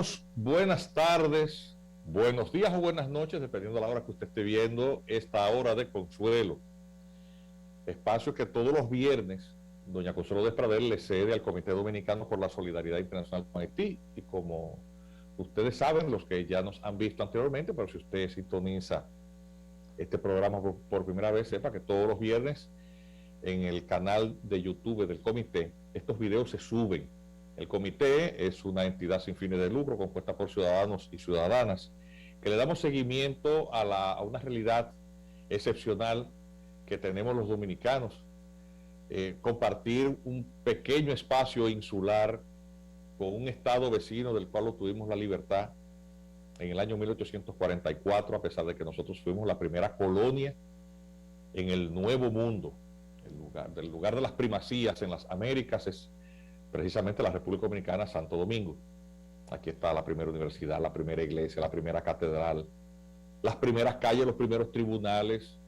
Amigos, buenas tardes, buenos días o buenas noches, dependiendo de la hora que usted esté viendo esta hora de Consuelo. Espacio que todos los viernes doña Consuelo Despradel le cede al Comité Dominicano por la Solidaridad Internacional con Haití. Y como ustedes saben, los que ya nos han visto anteriormente, pero si usted sintoniza este programa por primera vez, sepa que todos los viernes en el canal de YouTube del comité, estos videos se suben. El comité es una entidad sin fines de lucro compuesta por ciudadanos y ciudadanas que le damos seguimiento a una realidad excepcional que tenemos los dominicanos. Compartir un pequeño espacio insular con un estado vecino del cual obtuvimos la libertad en el año 1844, a pesar de que nosotros fuimos la primera colonia en el Nuevo Mundo. El lugar de las primacías en las Américas es precisamente la República Dominicana, Santo Domingo. Aquí está la primera universidad, la primera iglesia, la primera catedral, las primeras calles, los primeros tribunales.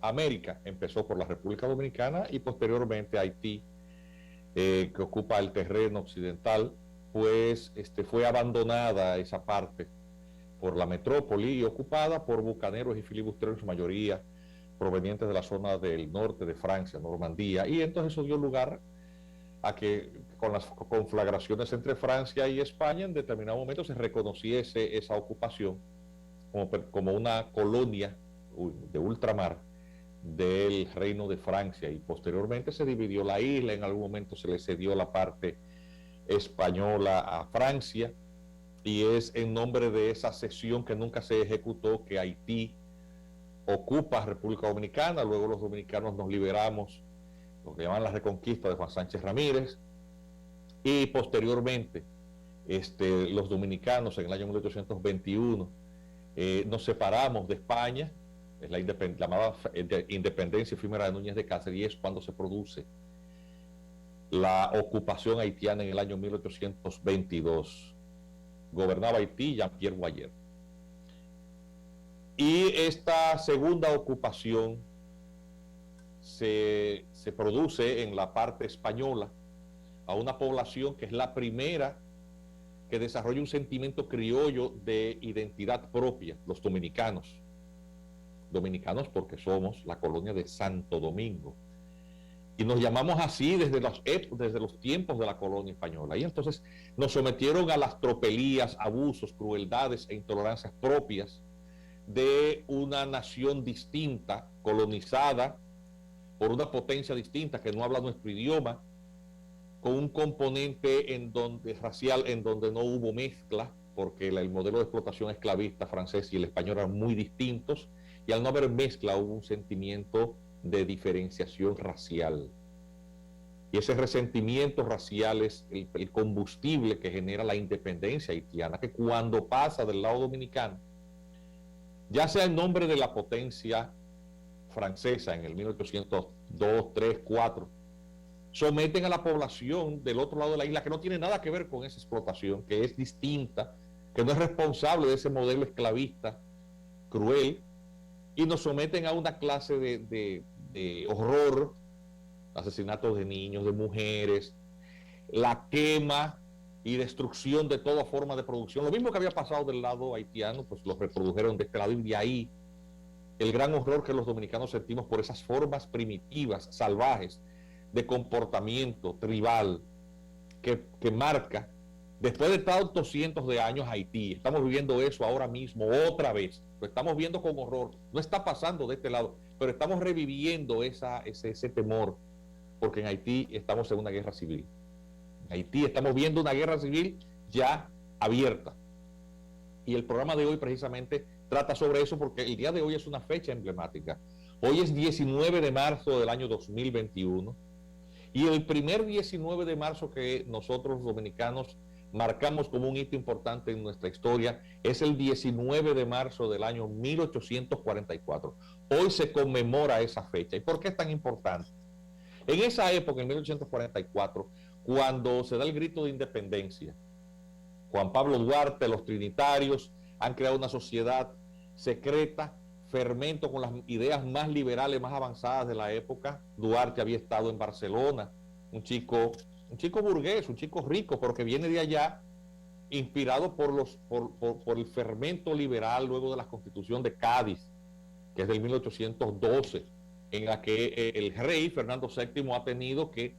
América empezó por la República Dominicana y posteriormente Haití, que ocupa el terreno occidental, pues fue abandonada esa parte por la metrópoli y ocupada por bucaneros y filibusteros, en su mayoría provenientes de la zona del norte de Francia, Normandía, y entonces eso dio lugar a que con las conflagraciones entre Francia y España en determinado momento se reconociese esa ocupación como una colonia de ultramar del Reino de Francia, y posteriormente se dividió la isla. En algún momento se le cedió la parte española a Francia, y es en nombre de esa cesión que nunca se ejecutó que Haití ocupa República Dominicana. Luego los dominicanos nos liberamos, lo que llaman la reconquista de Juan Sánchez Ramírez, y posteriormente los dominicanos en el año 1821 nos separamos de España. Es la llamada independencia efímera de Núñez de Cáceres, y es cuando se produce la ocupación haitiana en el año 1822. Gobernaba Haití Jean-Pierre Boyer. Y esta segunda ocupación se produce en la parte española a una población que es la primera que desarrolla un sentimiento criollo de identidad propia, los dominicanos. Dominicanos porque somos la colonia de Santo Domingo, y nos llamamos así desde los tiempos de la colonia española. Y entonces nos sometieron a las tropelías, abusos, crueldades e intolerancias propias de una nación distinta, colonizada por una potencia distinta que no habla nuestro idioma, con un componente racial en donde no hubo mezcla, porque el modelo de explotación esclavista francés y el español eran muy distintos, y al no haber mezcla hubo un sentimiento de diferenciación racial. Y ese resentimiento racial es el combustible que genera la independencia haitiana, que cuando pasa del lado dominicano, ya sea en nombre de la potencia francesa en el 1802, 3, 4, someten a la población del otro lado de la isla, que no tiene nada que ver con esa explotación, que es distinta, que no es responsable de ese modelo esclavista cruel, y nos someten a una clase de horror, asesinatos de niños, de mujeres, la quema y destrucción de toda forma de producción. Lo mismo que había pasado del lado haitiano, pues lo reprodujeron de este lado, y de ahí el gran horror que los dominicanos sentimos por esas formas primitivas, salvajes, de comportamiento tribal que marca, después de tantos cientos de años, Haití. Estamos viviendo eso ahora mismo otra vez, lo estamos viendo con horror. No está pasando de este lado, pero estamos reviviendo ese temor, porque en Haití estamos en una guerra civil. En Haití estamos viendo una guerra civil ya abierta, y el programa de hoy precisamente trata sobre eso, porque el día de hoy es una fecha emblemática. Hoy es 19 de marzo del año 2021, y el primer 19 de marzo que nosotros los dominicanos marcamos como un hito importante en nuestra historia es el 19 de marzo del año 1844. Hoy se conmemora esa fecha. ¿Y por qué es tan importante? En esa época, en 1844, cuando se da el grito de independencia, Juan Pablo Duarte, los trinitarios han creado una sociedad secreta, fermento con las ideas más liberales, más avanzadas de la época. Duarte había estado en Barcelona, un chico un chico burgués, un chico rico, pero que viene de allá, inspirado por el fermento liberal luego de la Constitución de Cádiz, que es del 1812, en la que el rey Fernando VII ha tenido que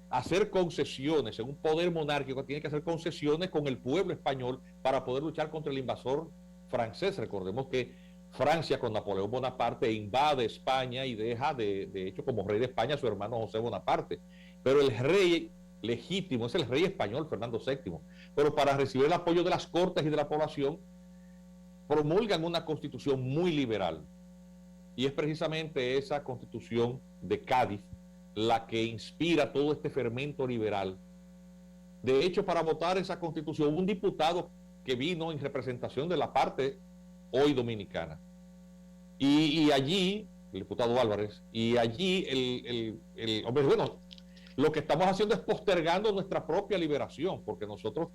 hacer concesiones, en un poder monárquico tiene que hacer concesiones con el pueblo español para poder luchar contra el invasor francés. Recordemos que Francia con Napoleón Bonaparte invade España y deja de hecho como rey de España a su hermano José Bonaparte, pero el rey legítimo es el rey español Fernando VII, pero para recibir el apoyo de las cortes y de la población promulgan una constitución muy liberal, y es precisamente esa constitución de Cádiz la que inspira todo este fermento liberal. De hecho, para votar esa constitución, un diputado que vino en representación de la parte hoy dominicana, y allí, el diputado Álvarez, y allí hombre, bueno, lo que estamos haciendo es postergando nuestra propia liberación, porque nosotros,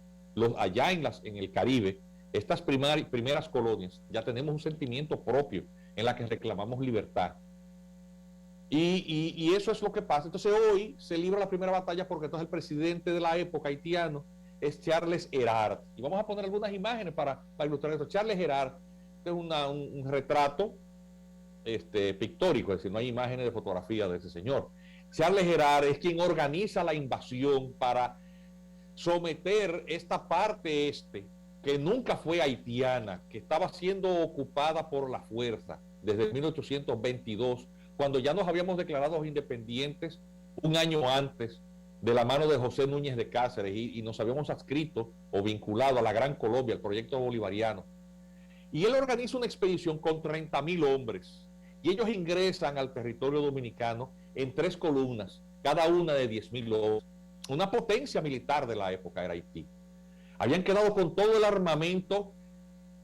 allá en el Caribe, estas primeras colonias, ya tenemos un sentimiento propio en la que reclamamos libertad. Y eso es lo que pasa. Entonces hoy se libra la primera batalla porque entonces el presidente de la época haitiano es Charles Hérard. Y vamos a poner algunas imágenes para ilustrar esto. Charles Hérard es un retrato pictórico, es decir, no hay imágenes de fotografía de ese señor. Charles Hérard es quien organiza la invasión para someter esta parte que nunca fue haitiana, que estaba siendo ocupada por la fuerza desde 1822, cuando ya nos habíamos declarado independientes un año antes, de la mano de José Núñez de Cáceres, y nos habíamos adscrito o vinculado a la Gran Colombia, al proyecto bolivariano. Y él organiza una expedición con 30,000 hombres, y ellos ingresan al territorio dominicano en 3 columnas, cada una de 10,000 hombres. Una potencia militar de la época era Haití. Habían quedado con todo el armamento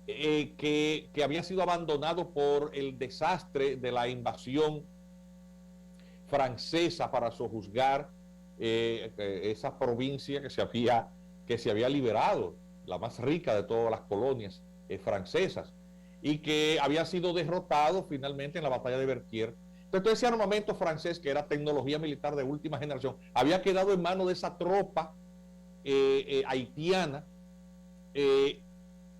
que había sido abandonado por el desastre de la invasión francesa para sojuzgar esa provincia que se había liberado, la más rica de todas las colonias francesas, y que había sido derrotado finalmente en la batalla de Verquier. Entonces ese armamento francés, que era tecnología militar de última generación, había quedado en manos de esa tropa haitiana,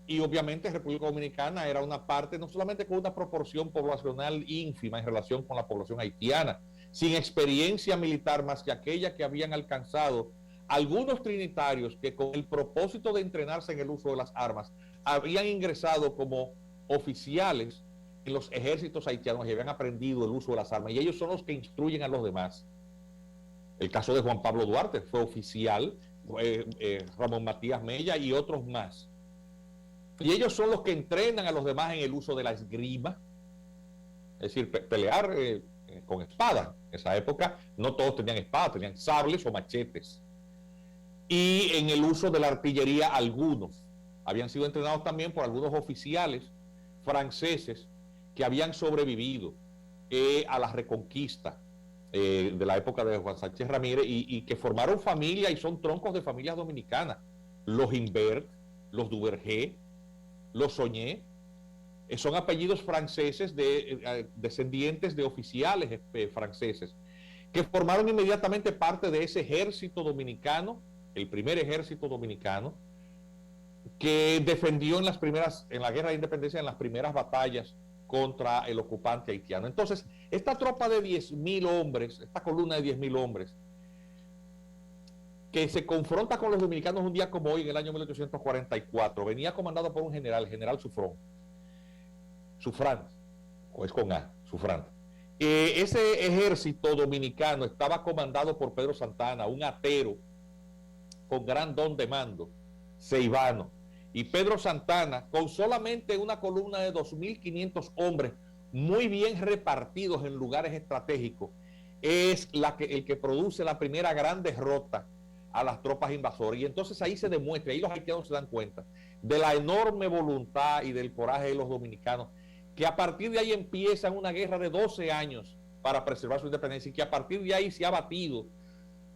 y obviamente República Dominicana era una parte, no solamente con una proporción poblacional ínfima en relación con la población haitiana, sin experiencia militar más que aquella que habían alcanzado algunos trinitarios que, con el propósito de entrenarse en el uso de las armas, habían ingresado como oficiales en los ejércitos haitianos y habían aprendido el uso de las armas, y ellos son los que instruyen a los demás. El caso de Juan Pablo Duarte fue oficial, Ramón Matías Mella y otros más. Y ellos son los que entrenan a los demás en el uso de la esgrima, es decir, pelear con espadas. En esa época no todos tenían espadas, tenían sables o machetes. Y en el uso de la artillería, algunos habían sido entrenados también por algunos oficiales franceses que habían sobrevivido a la reconquista de la época de Juan Sánchez Ramírez, y que formaron familia y son troncos de familias dominicanas. Los Imbert, los Duvergé, los Soñé, son apellidos franceses descendientes de oficiales franceses, que formaron inmediatamente parte de ese ejército dominicano, el primer ejército dominicano, que defendió en la guerra de independencia, en las primeras batallas contra el ocupante haitiano. Entonces, esta tropa de 10,000 hombres, esta columna de 10,000 hombres, que se confronta con los dominicanos un día como hoy, en el año 1844, venía comandado por un general, el general Sufrán, o es con A, Sufrán. Ese ejército dominicano estaba comandado por Pedro Santana, un atero con gran don de mando, ceibano. Y Pedro Santana, con solamente una columna de 2,500 hombres, muy bien repartidos en lugares estratégicos, es el que produce la primera gran derrota a las tropas invasoras. Y entonces ahí se demuestra, ahí los haitianos se dan cuenta de la enorme voluntad y del coraje de los dominicanos, que a partir de ahí empiezan una guerra de 12 años para preservar su independencia, y que a partir de ahí se ha batido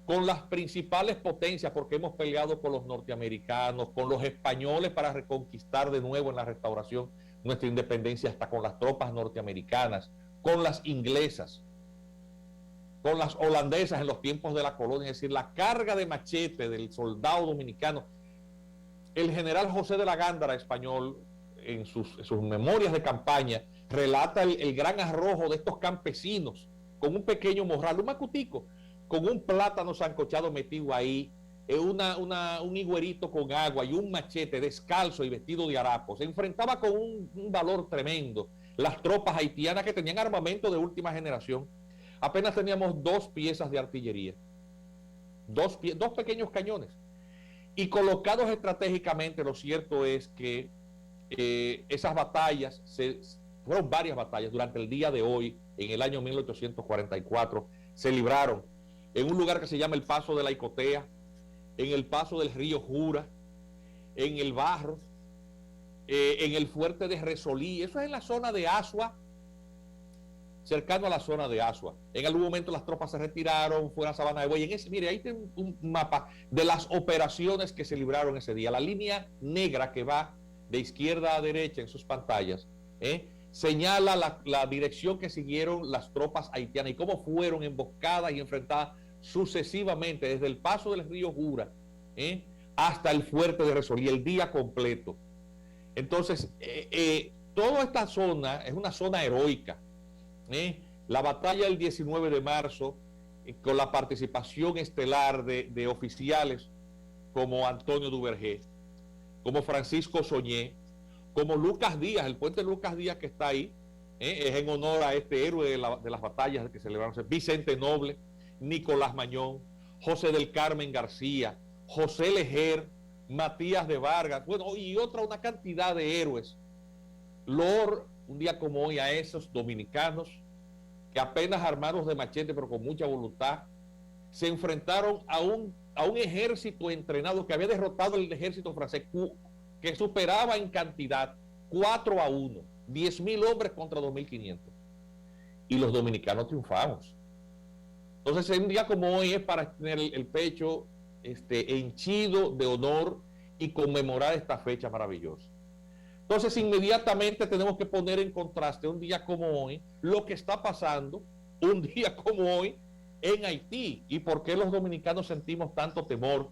con las principales potencias, porque hemos peleado con los norteamericanos, con los españoles para reconquistar de nuevo en la restauración nuestra independencia, hasta con las tropas norteamericanas, con las inglesas. con las holandesas en los tiempos de la colonia, es decir, la carga de machete del soldado dominicano. El general José de la Gándara, español, en sus memorias de campaña, relata el gran arrojo de estos campesinos con un pequeño morral, un macutico, con un plátano sancochado metido ahí, un higuerito con agua y un machete, descalzo y vestido de harapo. Se enfrentaba con un valor tremendo. Las tropas haitianas, que tenían armamento de última generación, apenas teníamos 2 piezas de artillería, dos pequeños cañones. Y colocados estratégicamente, lo cierto es que esas batallas, fueron varias batallas durante el día de hoy, en el año 1844, se libraron en un lugar que se llama el Paso de la Icotea, en el paso del río Jura, en el Barro, en el fuerte de Resolí. Eso es en la zona de Asua, cercano a la zona de Asua. En algún momento las tropas se retiraron, fue a Sabana de Buey. Mire, ahí tiene un mapa de las operaciones que se libraron ese día. La línea negra que va de izquierda a derecha en sus pantallas, señala la dirección que siguieron las tropas haitianas y cómo fueron emboscadas y enfrentadas sucesivamente desde el paso del río Jura hasta el fuerte de Resolí, el día completo. Entonces, toda esta zona es una zona heroica. La batalla del 19 de marzo, con la participación estelar de oficiales como Antonio Duvergé, como Francisco Soñé, como Lucas Díaz, el puente Lucas Díaz que está ahí, es en honor a este héroe de las batallas que celebraron, Vicente Noble, Nicolás Mañón, José del Carmen García, José Lejer, Matías de Vargas, bueno, y una cantidad de héroes. Lord, un día como hoy, a esos dominicanos que apenas armados de machete, pero con mucha voluntad, se enfrentaron a un ejército entrenado que había derrotado el ejército francés, que superaba en cantidad 4-1, 10,000 hombres contra 2,500. Y los dominicanos triunfamos. Entonces, un día como hoy es para tener el pecho henchido de honor y conmemorar esta fecha maravillosa. Entonces, inmediatamente tenemos que poner en contraste un día como hoy, lo que está pasando un día como hoy en Haití y por qué los dominicanos sentimos tanto temor.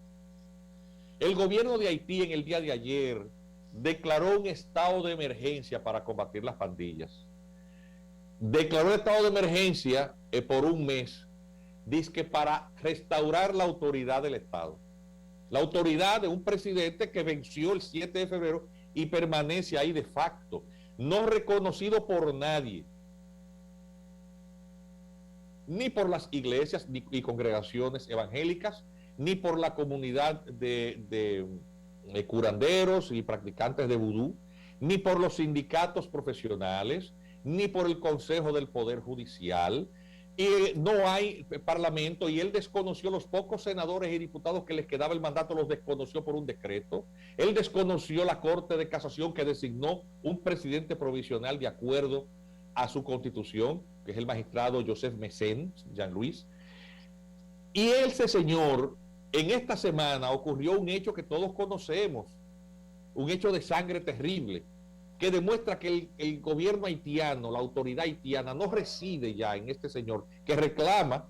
El gobierno de Haití en el día de ayer declaró un estado de emergencia para combatir las pandillas. Declaró el estado de emergencia por un mes, dizque para restaurar la autoridad del Estado. La autoridad de un presidente que venció el 7 de febrero y permanece ahí de facto, no reconocido por nadie, ni por las iglesias y congregaciones evangélicas, ni por la comunidad de curanderos y practicantes de vudú, ni por los sindicatos profesionales, ni por el Consejo del Poder Judicial. No hay parlamento y él desconoció los pocos senadores y diputados que les quedaba el mandato, los desconoció por un decreto. Él desconoció la Corte de Casación que designó un presidente provisional de acuerdo a su constitución, que es el magistrado Joseph Messen, Jean-Louis. Y ese señor, en esta semana ocurrió un hecho que todos conocemos, un hecho de sangre terrible, que demuestra que el gobierno haitiano, la autoridad haitiana, no reside ya en este señor que reclama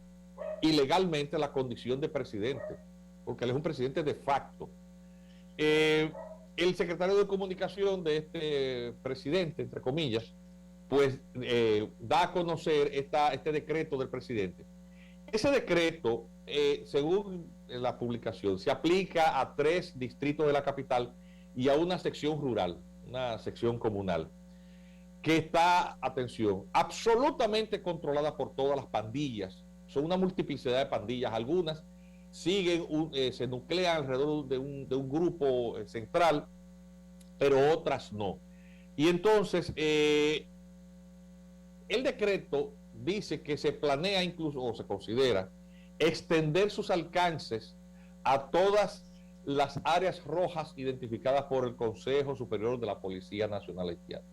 ilegalmente la condición de presidente, porque él es un presidente de facto. El secretario de comunicación de este presidente, entre comillas, pues da a conocer este decreto del presidente. Ese decreto, según la publicación, se aplica a 3 distritos de la capital y a una sección rural, una sección comunal, que está, atención, absolutamente controlada por todas las pandillas. Son una multiplicidad de pandillas. Algunas siguen, se nuclean alrededor de un grupo central, pero otras no. Y entonces, el decreto dice que se planea incluso, o se considera, extender sus alcances a todas las áreas rojas identificadas por el Consejo Superior de la Policía Nacional Haitiana.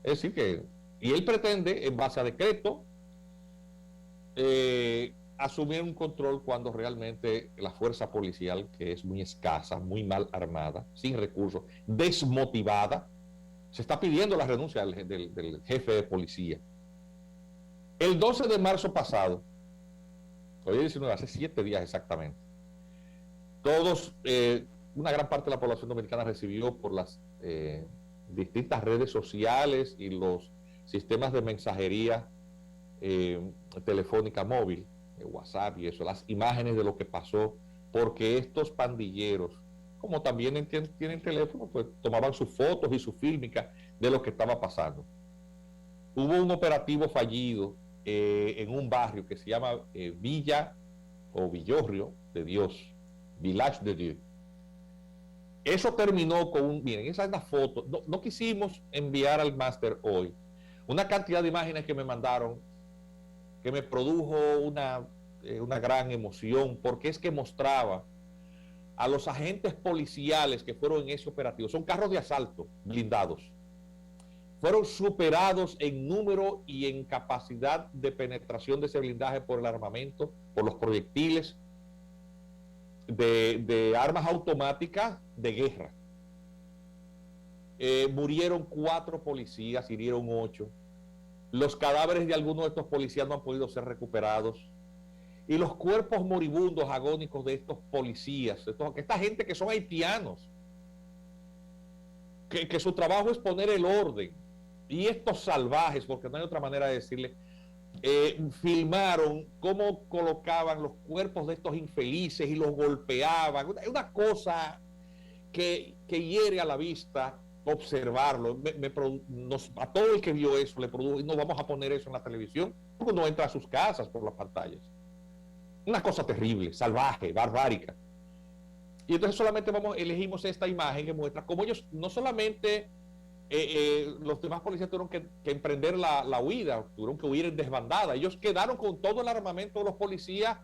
Es decir que, y él pretende, en base a decreto, asumir un control cuando realmente la fuerza policial, que es muy escasa, muy mal armada, sin recursos, desmotivada, se está pidiendo la renuncia del jefe de policía. El 12 de marzo pasado, hoy es 19, hace 7 días exactamente, todos, una gran parte de la población dominicana recibió por las distintas redes sociales y los sistemas de mensajería telefónica móvil, WhatsApp y eso, las imágenes de lo que pasó, porque estos pandilleros, como también tienen teléfono, pues tomaban sus fotos y su fílmica de lo que estaba pasando. Hubo un operativo fallido en un barrio que se llama Villa o Villorrio de Dios, Village de Dieu. Eso terminó con un, miren, esa es la foto. No quisimos enviar al máster hoy una cantidad de imágenes que me mandaron que me produjo una gran emoción, porque es que mostraba a los agentes policiales que fueron en ese operativo. Son carros de asalto blindados. Fueron superados en número y en capacidad de penetración de ese blindaje por el armamento, por los proyectiles de armas automáticas de guerra. Murieron 4 policías, hirieron 8. Los cadáveres de algunos de estos policías no han podido ser recuperados. Y los cuerpos moribundos, agónicos de estos policías, esta gente que son haitianos, que su trabajo es poner el orden. Y estos salvajes, porque no hay otra manera de decirle, filmaron cómo colocaban los cuerpos de estos infelices y los golpeaban. Es una cosa que hiere a la vista observarlo. A todo el que vio eso le produjo, y no vamos a poner eso en la televisión, porque uno entra a sus casas por las pantallas. Una cosa terrible, salvaje, barbárica. Y entonces solamente elegimos esta imagen que muestra cómo ellos no solamente los demás policías tuvieron que emprender la huida, tuvieron que huir en desbandada. Ellos quedaron con todo el armamento de los policías,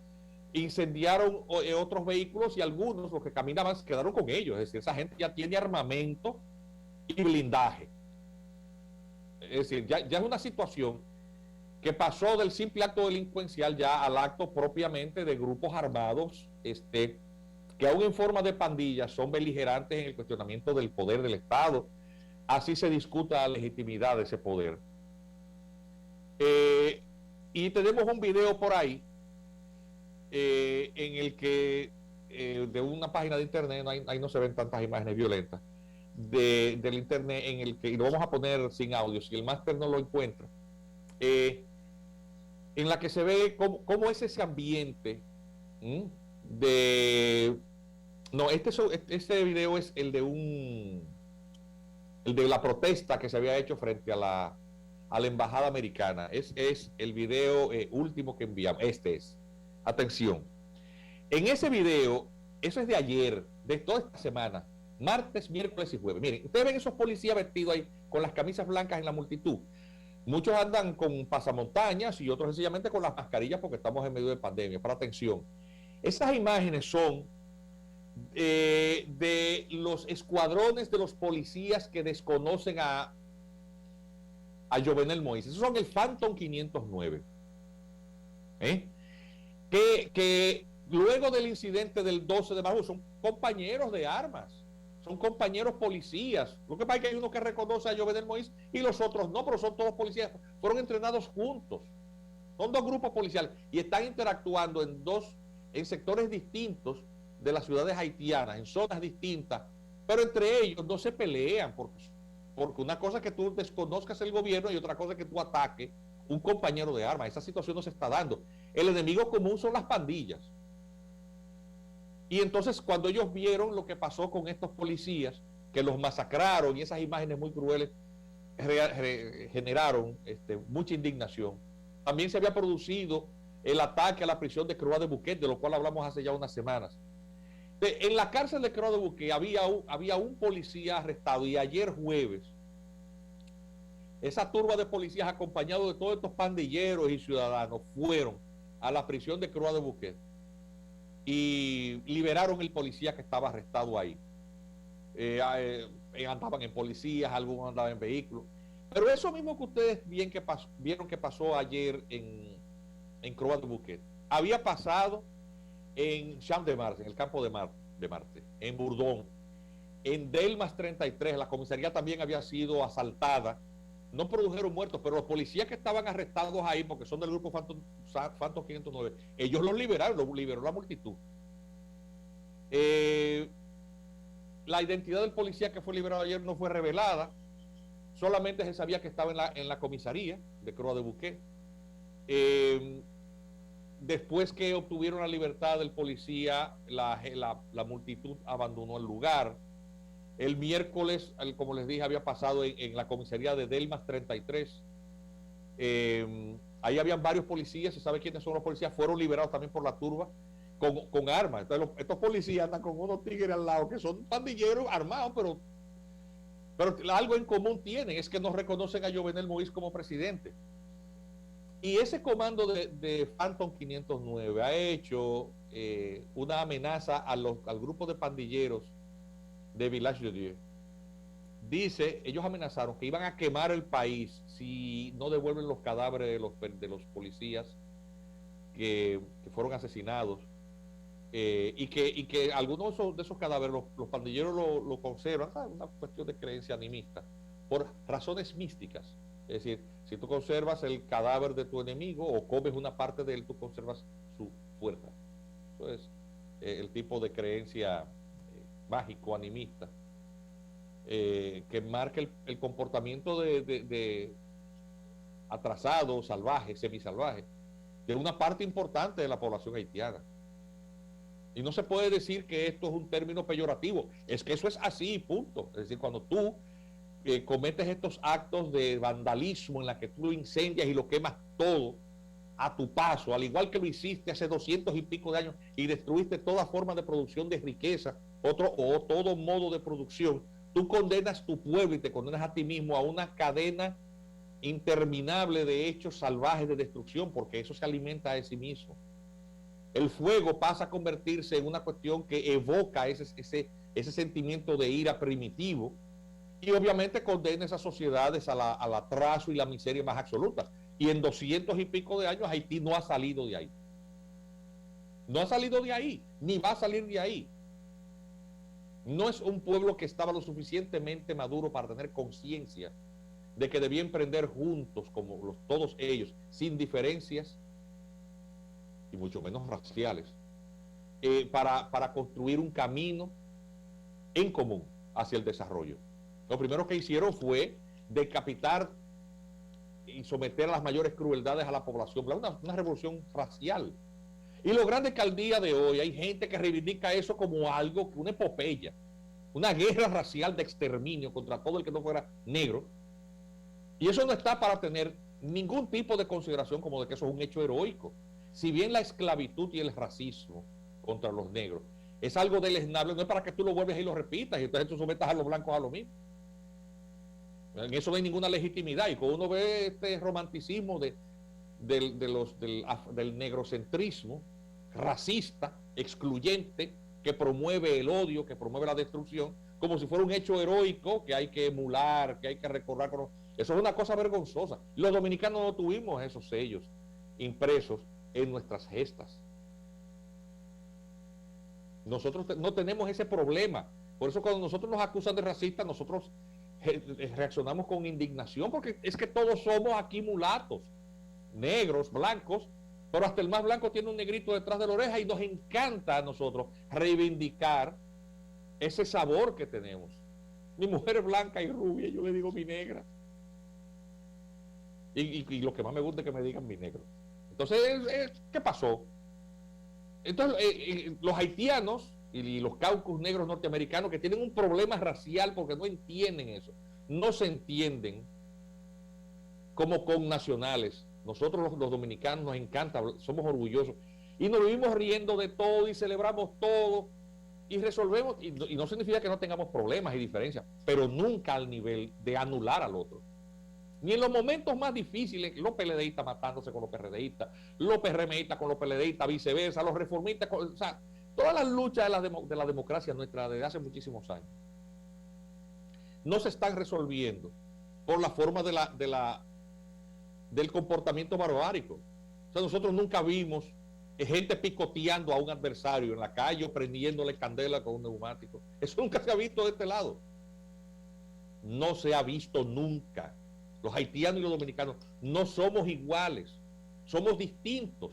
incendiaron otros vehículos y algunos, los que caminaban, quedaron con ellos. Es decir, esa gente ya tiene armamento y blindaje. Es decir, ya es una situación que pasó del simple acto delincuencial ya al acto propiamente de grupos armados, que aún en forma de pandillas son beligerantes en el cuestionamiento del poder del Estado. Así se discuta la legitimidad de ese poder. Y tenemos un video por ahí en el que de una página de internet, ahí no se ven tantas imágenes violentas, del internet, en el que, y lo vamos a poner sin audio, si el máster no lo encuentra, en la que se ve cómo es ese ambiente de... No, este video es el de la protesta que se había hecho frente a la embajada americana. Es el video último que enviamos. Atención. En ese video, eso es de ayer, de toda esta semana, martes, miércoles y jueves. Miren, ustedes ven esos policías vestidos ahí con las camisas blancas en la multitud. Muchos andan con pasamontañas y otros sencillamente con las mascarillas porque estamos en medio de pandemia. Para atención. Esas imágenes son de los escuadrones de los policías que desconocen a Jovenel Moïse. Esos son el Phantom 509. Que luego del incidente del 12 de marzo son compañeros de armas, son compañeros policías. Lo que pasa es que hay uno que reconoce a Jovenel Moïse y los otros no, pero son todos policías. Fueron entrenados juntos. Son 2 grupos policiales y están interactuando en sectores distintos de las ciudades haitianas, en zonas distintas, pero entre ellos no se pelean, porque una cosa es que tú desconozcas el gobierno y otra cosa es que tú ataques un compañero de armas. Esa situación no se está dando. El enemigo común son las pandillas. Y entonces cuando ellos vieron lo que pasó con estos policías, que los masacraron, y esas imágenes muy crueles generaron mucha indignación. También se había producido el ataque a la prisión de Croix de Bouquet, de lo cual hablamos hace ya unas semanas. En la cárcel de Croix de Bouquet había un policía arrestado, y ayer jueves esa turba de policías acompañados de todos estos pandilleros y ciudadanos fueron a la prisión de Croix de Bouquet y liberaron el policía que estaba arrestado ahí. Andaban en policías, algunos andaban en vehículos, pero eso mismo que ustedes vieron que pasó ayer en Croix de Bouquet había pasado en Champ de Mars, en el campo de Marte, en Bourdon, en Delmas 33. La comisaría también había sido asaltada no produjeron muertos, pero los policías que estaban arrestados ahí, porque son del grupo Phantom 509, ellos los liberaron, los liberó la multitud. La identidad del policía que fue liberado ayer no fue revelada, solamente se sabía que estaba en la comisaría de Croix de Bouquet. Después que obtuvieron la libertad del policía, la multitud abandonó el lugar. El miércoles, como les dije, había pasado en la comisaría de Delmas 33. Ahí habían varios policías, se sabe quiénes son los policías, fueron liberados también por la turba con armas. Entonces, estos policías andan con unos tigres al lado que son pandilleros armados, pero algo en común tienen, es que no reconocen a Jovenel Moïse como presidente. Y ese comando de Phantom 509 ha hecho una amenaza al grupo de pandilleros de Village de Dieu. Dice, ellos amenazaron que iban a quemar el país si no devuelven los cadáveres de los policías que fueron asesinados, y que algunos de esos cadáveres los pandilleros lo conservan, ¿sabes? Una cuestión de creencia animista, por razones místicas. Es decir, si tú conservas el cadáver de tu enemigo o comes una parte de él, tú conservas su fuerza. Eso es el tipo de creencia mágico, animista, que marca el comportamiento de atrasado, salvaje, semisalvaje, de una parte importante de la población haitiana. Y no se puede decir que esto es un término peyorativo, es que eso es así, punto. Es decir, cuando tú cometes estos actos de vandalismo en la que tú lo incendias y lo quemas todo a tu paso, al igual que lo hiciste hace 200 y pico de años y destruiste toda forma de producción de riqueza, todo modo de producción, tú condenas tu pueblo y te condenas a ti mismo a una cadena interminable de hechos salvajes de destrucción, porque eso se alimenta de sí mismo. El fuego pasa a convertirse en una cuestión que evoca ese sentimiento de ira primitivo, y obviamente condena esas sociedades al atraso y la miseria más absoluta. Y en 200 y pico de años Haití no ha salido de ahí. No ha salido de ahí, ni va a salir de ahí. No es un pueblo que estaba lo suficientemente maduro para tener conciencia de que debía emprender juntos, como todos ellos, sin diferencias, y mucho menos raciales, para construir un camino en común hacia el desarrollo. Lo primero que hicieron fue decapitar y someter a las mayores crueldades a la población, una revolución racial. Y lo grande es que al día de hoy hay gente que reivindica eso como algo, una epopeya, una guerra racial de exterminio contra todo el que no fuera negro. Y eso no está para tener ningún tipo de consideración como de que eso es un hecho heroico. Si bien la esclavitud y el racismo contra los negros es algo deleznable, no es para que tú lo vuelves y lo repitas y entonces tú sometas a los blancos a lo mismo. En eso no hay ninguna legitimidad. Y cuando uno ve este romanticismo del negrocentrismo racista, excluyente, que promueve el odio, que promueve la destrucción, como si fuera un hecho heroico que hay que emular, que hay que recordar. Eso es una cosa vergonzosa. Los dominicanos no tuvimos esos sellos impresos en nuestras gestas. Nosotros no tenemos ese problema. Por eso cuando nosotros nos acusan de racistas, nosotros reaccionamos con indignación, porque es que todos somos aquí mulatos, negros, blancos, pero hasta el más blanco tiene un negrito detrás de la oreja, y nos encanta a nosotros reivindicar ese sabor que tenemos. Mi mujer es blanca y rubia, yo le digo mi negra, y lo que más me gusta es que me digan mi negro. Entonces, ¿qué pasó? Entonces, los haitianos y los caucus negros norteamericanos, que tienen un problema racial porque no entienden eso, no se entienden como connacionales. Nosotros los dominicanos nos encanta, somos orgullosos y nos vivimos riendo de todo y celebramos todo y resolvemos, y no significa que no tengamos problemas y diferencias, pero nunca al nivel de anular al otro. Ni en los momentos más difíciles, los PLDistas matándose con los PRDistas, los PRMistas con los PLDistas, viceversa, los reformistas, o sea, todas las luchas de la democracia nuestra desde hace muchísimos años no se están resolviendo por la forma del comportamiento barbárico. O sea, nosotros nunca vimos gente picoteando a un adversario en la calle o prendiéndole candela con un neumático. Eso nunca se ha visto de este lado. No se ha visto nunca. Los haitianos y los dominicanos no somos iguales, somos distintos.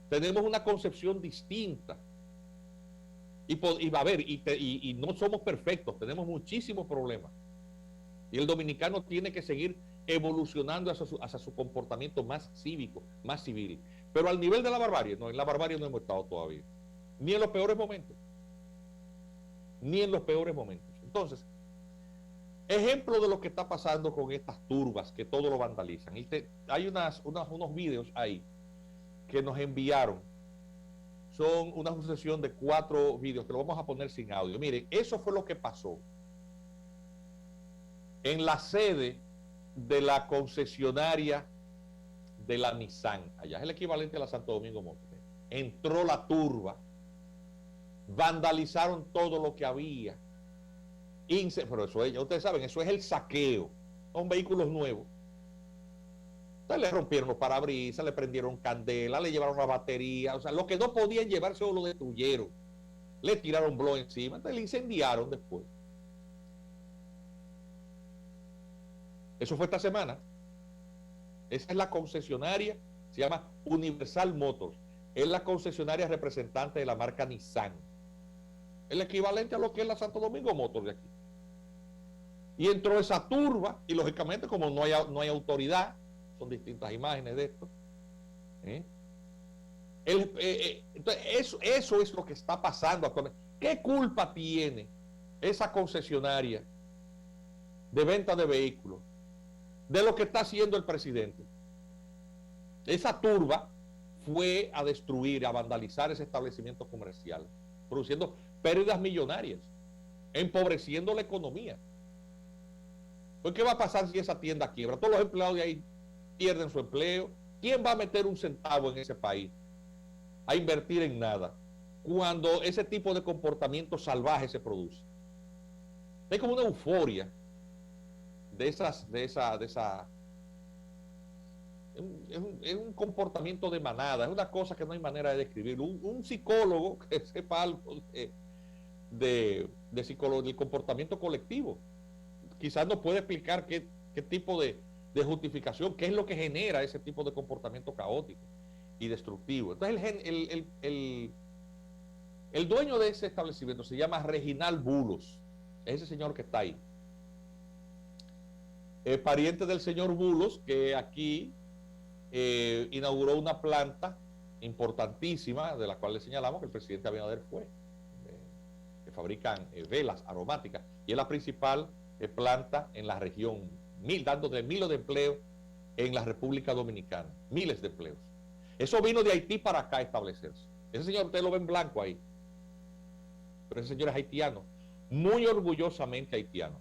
Tenemos una concepción distinta. Y va a ver, y no somos perfectos, tenemos muchísimos problemas. Y el dominicano tiene que seguir evolucionando hacia su comportamiento más cívico, más civil. Pero al nivel de la barbarie, no, en la barbarie no hemos estado todavía. Ni en los peores momentos. Ni en los peores momentos. Entonces, ejemplo de lo que está pasando con estas turbas que todo lo vandalizan. Hay unos videos ahí que nos enviaron. Son una sucesión de 4 videos que lo vamos a poner sin audio. Miren, eso fue lo que pasó en la sede de la concesionaria de la Nissan. Allá es el equivalente a la Santo Domingo Motor. Entró la turba, vandalizaron todo lo que había. Pero eso es, ustedes saben, eso es el saqueo. Son vehículos nuevos. Entonces le rompieron los parabrisas, le prendieron candela, le llevaron la batería. O sea, lo que no podían llevarse lo destruyeron. Le tiraron blow encima, entonces le incendiaron después. Eso fue esta semana. Esa es la concesionaria, se llama Universal Motors. Es la concesionaria representante de la marca Nissan. El equivalente a lo que es la Santo Domingo Motors de aquí. Y entró esa turba, y lógicamente, como no hay autoridad, son distintas imágenes de esto. Entonces, eso es lo que está pasando actualmente. ¿Qué culpa tiene esa concesionaria de venta de vehículos de lo que está haciendo el presidente? Esa turba fue a destruir, a vandalizar ese establecimiento comercial, produciendo pérdidas millonarias, empobreciendo la economía. Pues, ¿qué va a pasar si esa tienda quiebra? Todos los empleados de ahí pierden su empleo. ¿Quién va a meter un centavo en ese país a invertir en nada cuando ese tipo de comportamiento salvaje se produce? Hay como una euforia es un comportamiento de manada, es una cosa que no hay manera de describir. Un psicólogo que sepa algo de psicología, del comportamiento colectivo, quizás nos puede explicar qué tipo de justificación, qué es lo que genera ese tipo de comportamiento caótico y destructivo. Entonces el dueño de ese establecimiento se llama Reginald Bulos, es ese señor que está ahí. Pariente del señor Bulos, que aquí inauguró una planta importantísima, de la cual le señalamos que el presidente Abinader fue, que fabrican velas aromáticas, y es la principal planta en la región, dando de miles de empleos en la República Dominicana, miles de empleos. Eso vino de Haití para acá a establecerse. Ese señor usted lo ve en blanco ahí, pero ese señor es haitiano, muy orgullosamente haitiano,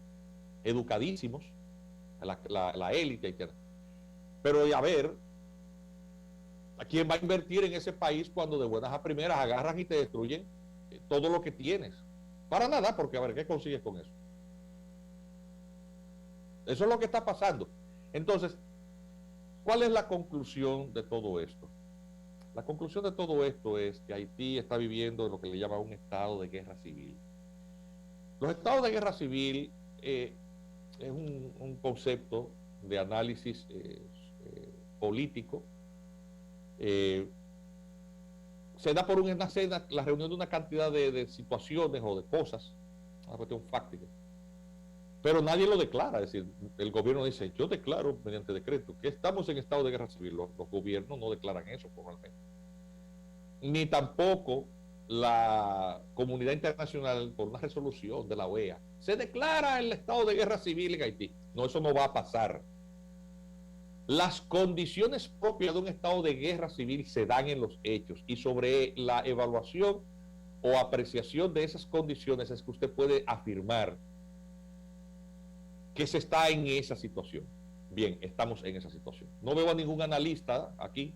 educadísimos, la élite haitiana. Pero a ver, ¿a quién va a invertir en ese país cuando de buenas a primeras agarran y te destruyen todo lo que tienes? Para nada, porque a ver, ¿qué consigues con eso? Eso es lo que está pasando. Entonces, ¿cuál es la conclusión de todo esto? La conclusión de todo esto es que Haití está viviendo lo que le llama un estado de guerra civil. Los estados de guerra civil es un concepto de análisis político. Se da por la reunión de una cantidad de situaciones o de cosas, una cuestión fáctica. Pero nadie lo declara, es decir, el gobierno dice, yo declaro mediante decreto que estamos en estado de guerra civil. Los gobiernos no declaran eso formalmente. Ni tampoco la comunidad internacional, por una resolución de la OEA, se declara el estado de guerra civil en Haití. No, eso no va a pasar. Las condiciones propias de un estado de guerra civil se dan en los hechos, y sobre la evaluación o apreciación de esas condiciones es que usted puede afirmar que se está en esa situación. Bien, estamos en esa situación. No veo a ningún analista aquí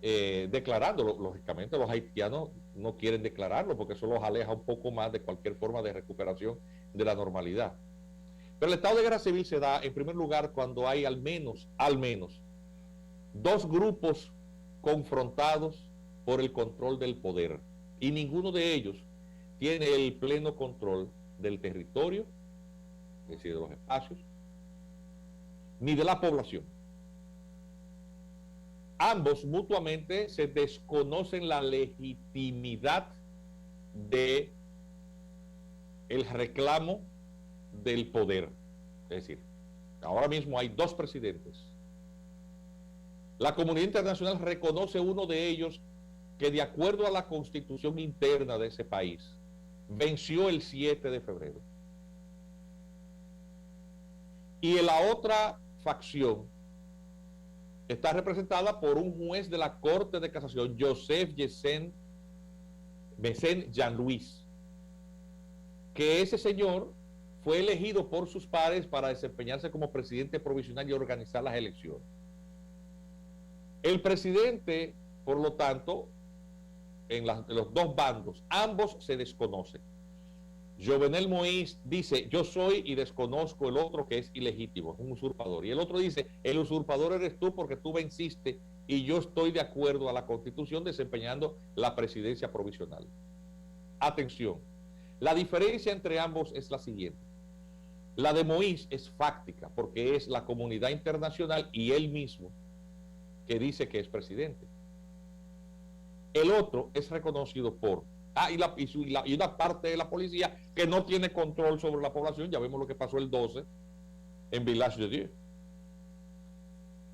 declarándolo. Lógicamente los haitianos no quieren declararlo porque eso los aleja un poco más de cualquier forma de recuperación de la normalidad. Pero el estado de guerra civil se da en primer lugar cuando hay al menos dos grupos confrontados por el control del poder, y ninguno de ellos tiene el pleno control del territorio, es decir, de los espacios, ni de la población. Ambos mutuamente se desconocen la legitimidad de el reclamo del poder. Es decir, ahora mismo hay dos presidentes. La comunidad internacional reconoce uno de ellos que, de acuerdo a la constitución interna de ese país, venció el 7 de febrero. Y en la otra facción está representada por un juez de la Corte de Casación, Joseph Mécène Jean-Louis, que ese señor fue elegido por sus pares para desempeñarse como presidente provisional y organizar las elecciones. El presidente, por lo tanto, en los dos bandos, ambos se desconocen. Jovenel Moïse dice, yo soy y desconozco el otro que es ilegítimo, es un usurpador. Y el otro dice, el usurpador eres tú porque tú venciste y yo estoy de acuerdo a la Constitución desempeñando la presidencia provisional. Atención, la diferencia entre ambos es la siguiente. La de Moïse es fáctica porque es la comunidad internacional y él mismo que dice que es presidente. El otro es reconocido por y una parte de la policía que no tiene control sobre la población. Ya vemos lo que pasó el 12 en Village de Dieu.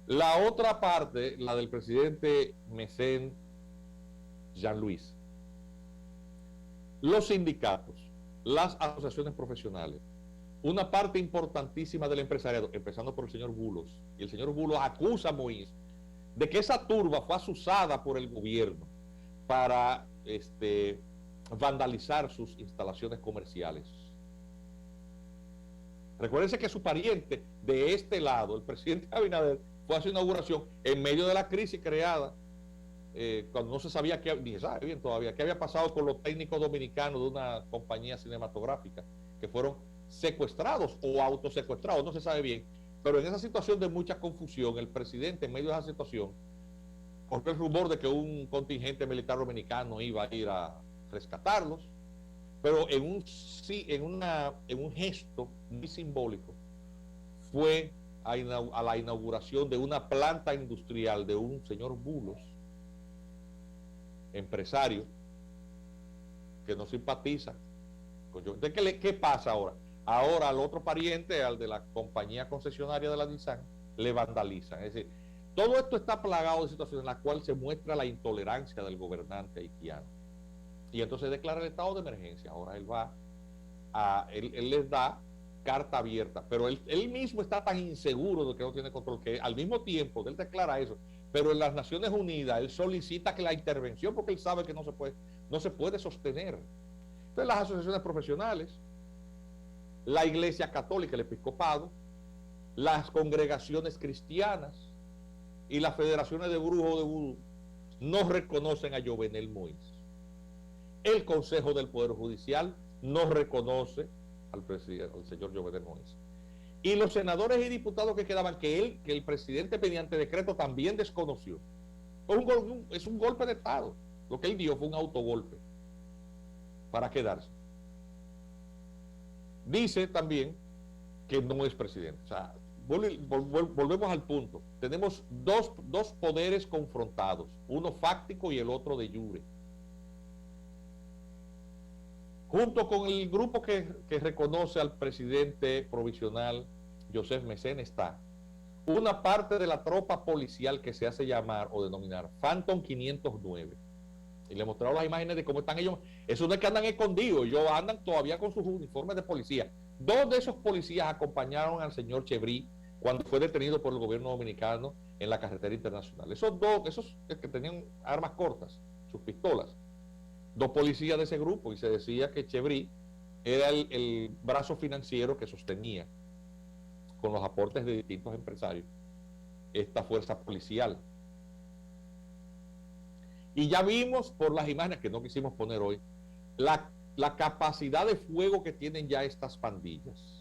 La otra parte, la del presidente Mécène Jean-Louis, los sindicatos, las asociaciones profesionales, una parte importantísima del empresariado, empezando por el señor Bulos, y el señor Bulos acusa a Moïse de que esa turba fue asusada por el gobierno para vandalizar sus instalaciones comerciales. Recuérdense que su pariente de este lado, el presidente Abinader, fue a su inauguración en medio de la crisis creada, cuando no se sabía qué, ni se sabe bien todavía, qué había pasado con los técnicos dominicanos de una compañía cinematográfica, que fueron secuestrados o autosecuestrados, no se sabe bien. Pero en esa situación de mucha confusión, el presidente, en medio de esa situación, corrió el rumor de que un contingente militar dominicano iba a ir a rescatarlos, pero en un gesto muy simbólico fue a la inauguración de una planta industrial de un señor Bulos, empresario, que no simpatiza con yo. Entonces, ¿qué pasa ahora? Ahora al otro pariente, al de la compañía concesionaria de la Nissan, le vandalizan. Es decir, todo esto está plagado de situaciones en las cuales se muestra la intolerancia del gobernante haitiano. Y entonces declara el estado de emergencia. Ahora él les da carta abierta, pero él mismo está tan inseguro de que no tiene control, que al mismo tiempo él declara eso, pero en las Naciones Unidas él solicita que la intervención, porque él sabe que no se puede sostener. Entonces las asociaciones profesionales, la Iglesia Católica, el Episcopado, las congregaciones cristianas y las federaciones de brujos de vudú no reconocen a Jovenel Moïse. El Consejo del Poder Judicial no reconoce al señor Jovenel Moïse. Y los senadores y diputados que quedaban, que el presidente mediante decreto también desconoció. Es un golpe de Estado. Lo que él dio fue un autogolpe para quedarse. Dice también que no es presidente. O sea, volvemos al punto. Tenemos dos poderes confrontados, uno fáctico y el otro de jure. Junto con el grupo que reconoce al presidente provisional Joseph Mécène está una parte de la tropa policial que se hace llamar o denominar Phantom 509. Y le mostraron las imágenes de cómo están ellos. Eso no es que andan escondidos, ellos andan todavía con sus uniformes de policía. Dos de esos policías acompañaron al señor Chevry cuando fue detenido por el gobierno dominicano en la carretera internacional. Esos que tenían armas cortas, sus pistolas, dos policías de ese grupo, y se decía que Chevry era el brazo financiero que sostenía con los aportes de distintos empresarios esta fuerza policial. Y ya vimos por las imágenes que no quisimos poner hoy la capacidad de fuego que tienen ya estas pandillas.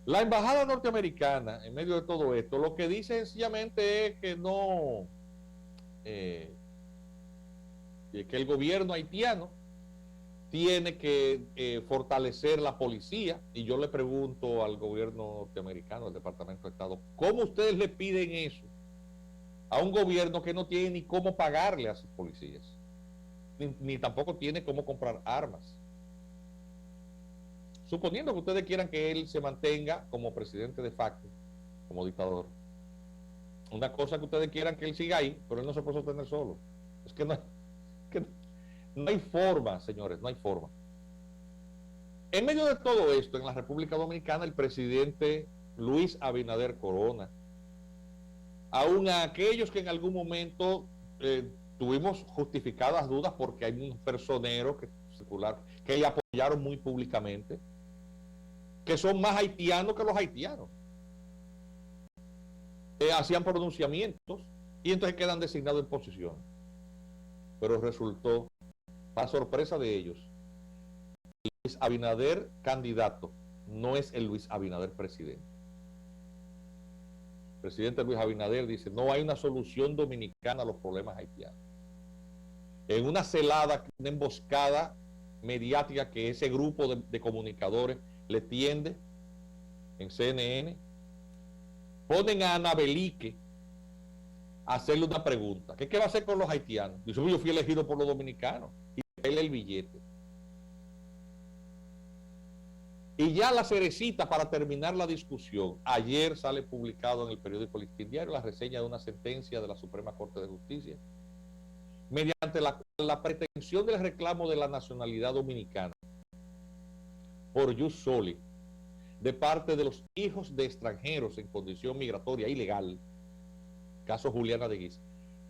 La embajada norteamericana, en medio de todo esto, lo que dice sencillamente es que no, que el gobierno haitiano tiene que fortalecer la policía. Y yo le pregunto al gobierno norteamericano, al Departamento de Estado, ¿cómo ustedes le piden eso a un gobierno que no tiene ni cómo pagarle a sus policías? Ni tampoco tiene cómo comprar armas. Suponiendo que ustedes quieran que él se mantenga como presidente de facto, como dictador. Una cosa que ustedes quieran que él siga ahí, pero él no se puede sostener solo. Es que no hay forma, señores, no hay forma. En medio de todo esto, en la República Dominicana, el presidente Luis Abinader Corona, aún a aquellos que en algún momento tuvimos justificadas dudas porque hay unos personeros que le apoyaron muy públicamente, que son más haitianos que los haitianos. Hacían pronunciamientos y entonces quedan designados en posiciones. Pero resultó, para sorpresa de ellos, Luis Abinader candidato no es el Luis Abinader presidente. El presidente Luis Abinader dice, no hay una solución dominicana a los problemas haitianos. En una celada, una emboscada mediática que ese grupo de comunicadores le tiende en CNN, ponen a Ana Belique a hacerle una pregunta. ¿Qué va a hacer con los haitianos? Dice, yo fui elegido por los dominicanos. Y él el billete. Y ya la cerecita para terminar la discusión. Ayer sale publicado en el periódico Listín Diario la reseña de una sentencia de la Suprema Corte de Justicia, mediante la cual la pretensión del reclamo de la nacionalidad dominicana por jus soli de parte de los hijos de extranjeros en condición migratoria ilegal, caso Juliana de Guiz,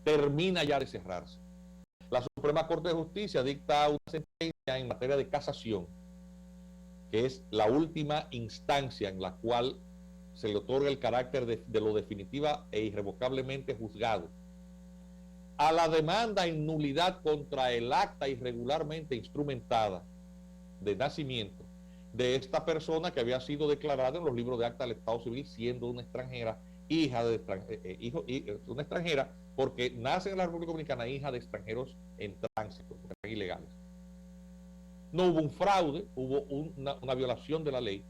termina ya de cerrarse. La Suprema Corte de Justicia dicta una sentencia en materia de casación, que es la última instancia en la cual se le otorga el carácter de lo definitiva e irrevocablemente juzgado a la demanda en nulidad contra el acta irregularmente instrumentada de nacimiento de esta persona que había sido declarada en los libros de acta del Estado Civil siendo una extranjera, una extranjera porque nace en la República Dominicana hija de extranjeros en tránsito, ilegales. No hubo un fraude, hubo una violación de la ley,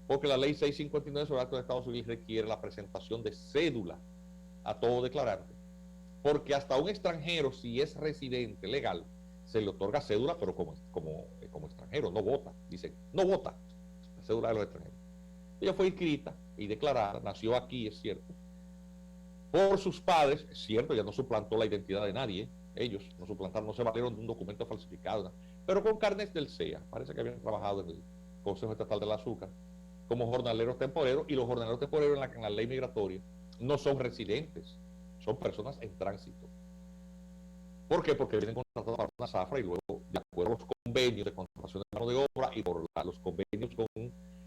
porque la ley 659 sobre el acto del Estado Civil requiere la presentación de cédula a todo declarante, porque hasta un extranjero, si es residente legal, se le otorga cédula, pero como extranjero, no vota. Dice, no vota, la cédula de los extranjeros. Ella fue inscrita y declarada, nació aquí, es cierto, por sus padres, es cierto, ya no suplantó la identidad de nadie, ellos no suplantaron, no se valieron de un documento falsificado, pero con carnes del CEA, parece que habían trabajado en el Consejo Estatal del Azúcar, como jornaleros temporeros, y los jornaleros temporeros en la ley migratoria no son residentes, son personas en tránsito. ¿Por qué? Porque vienen contratados para una zafra y luego, de acuerdo a los convenios de contratación de mano de obra y por los convenios con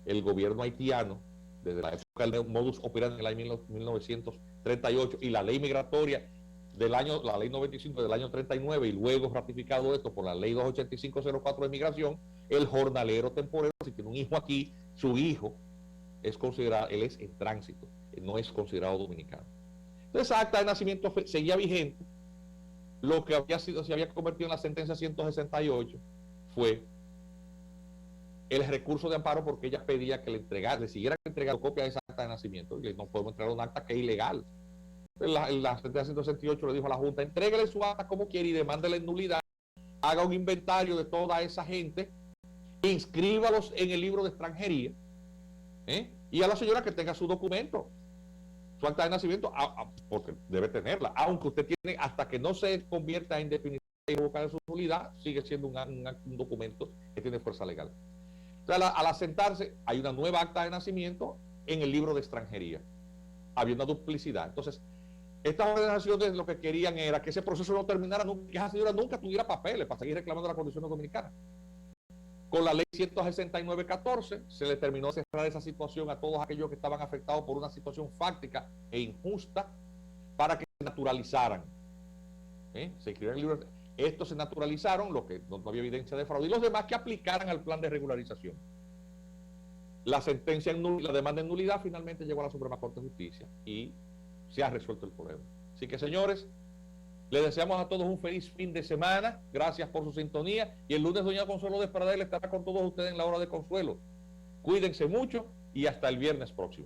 el gobierno haitiano, desde la época del modus operandi en el año 1938 y la ley migratoria la ley 95 del año 39 y luego ratificado esto por la ley 28504 de migración, el jornalero temporero, si tiene un hijo aquí, su hijo es considerado, él es en tránsito, no es considerado dominicano. Entonces, esa acta de nacimiento seguía vigente. Lo que se había convertido en la sentencia 168 fue el recurso de amparo porque ella pedía que le siguieran entregando copia de esa acta de nacimiento. Y no podemos entregar un acta que es ilegal. La sentencia 168 le dijo a la Junta, entréguele su acta como quiere y demándele en nulidad, haga un inventario de toda esa gente, inscríbalos en el libro de extranjería, y a la señora que tenga su documento, su acta de nacimiento, porque debe tenerla, aunque usted tiene, hasta que no se convierta en definitiva y revocar su nulidad, sigue siendo un documento que tiene fuerza legal. Entonces, al asentarse, hay una nueva acta de nacimiento en el libro de extranjería. Había una duplicidad. Entonces, estas organizaciones lo que querían era que ese proceso no terminara nunca, que esa señora nunca tuviera papeles para seguir reclamando las condiciones dominicanas. Con la ley 169-14 se le terminó de cerrar esa situación a todos aquellos que estaban afectados por una situación fáctica e injusta para que se naturalizaran. Se escribieron el libro. Estos se naturalizaron, lo que no había evidencia de fraude, y los demás que aplicaran al plan de regularización. La sentencia la demanda en nulidad finalmente llegó a la Suprema Corte de Justicia y se ha resuelto el problema. Así que, señores, Le deseamos a todos un feliz fin de semana. Gracias por su sintonía. Y el lunes doña Consuelo de Pradel estará con todos ustedes en la hora de consuelo. Cuídense mucho y hasta el viernes próximo.